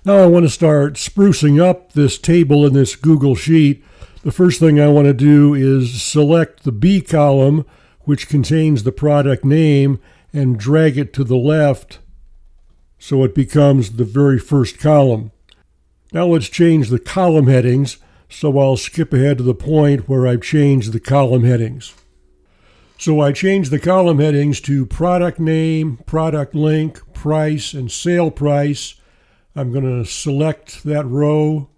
Now I want to start sprucing up this table in this Google Sheet. The first thing I want to do is select the B column, which contains the product name, and drag it to the left so it becomes the very first column. Now let's change the column headings, so I'll skip ahead to the point where I've changed the column headings. So I changed the column headings to product name, product link, price, and sale price. I'm going to select that row,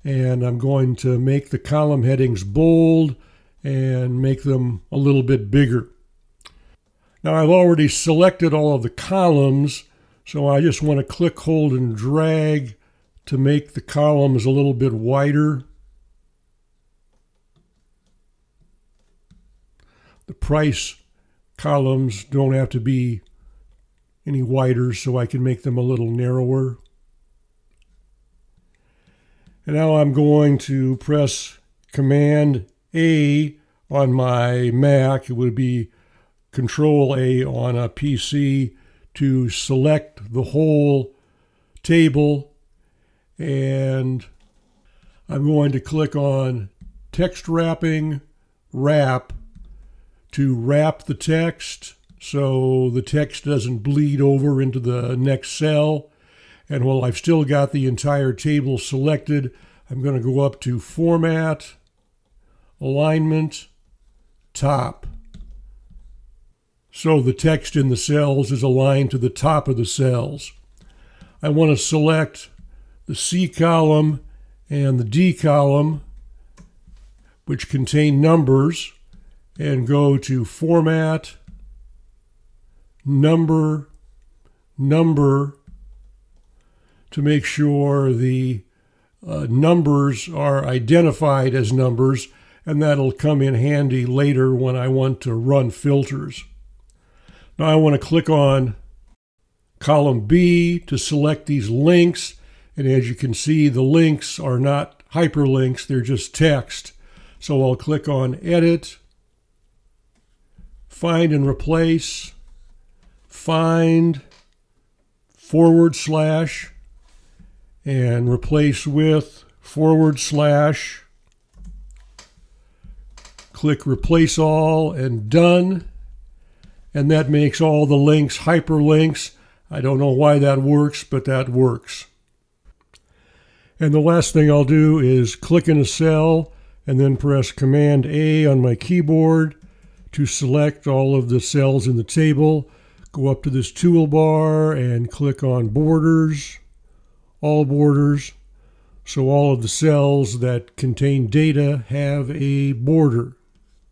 and I'm going to make the column headings bold and make them a little bit bigger. Now I've already selected all of the columns, so I just want to click, hold, and drag to make the columns a little bit wider. The price columns don't have to be any wider, so I can make them a little narrower. And now I'm going to press Command A on my Mac. It would be Control A on a PC to select the whole table. And I'm going to click on Text Wrapping, Wrap, to wrap the text so the text doesn't bleed over into the next cell. And while I've still got the entire table selected, I'm going to go up to Format, Alignment, Top. So the text in the cells is aligned to the top of the cells. I want to select the C column and the D column, which contain numbers, and go to Format, Number, Number, to make sure the numbers are identified as numbers, and that'll come in handy later when I want to run filters. Now I want to click on column B to select these links, and as you can see, the links are not hyperlinks, they're just text. So I'll click on Edit, Find and Replace, Find / and replace with /. Click Replace All and Done. And that makes all the links hyperlinks. I don't know why that works, but that works. And the last thing I'll do is click in a cell and then press Command A on my keyboard to select all of the cells in the table. Go up to this toolbar and click on Borders, All Borders, so all of the cells that contain data have a border.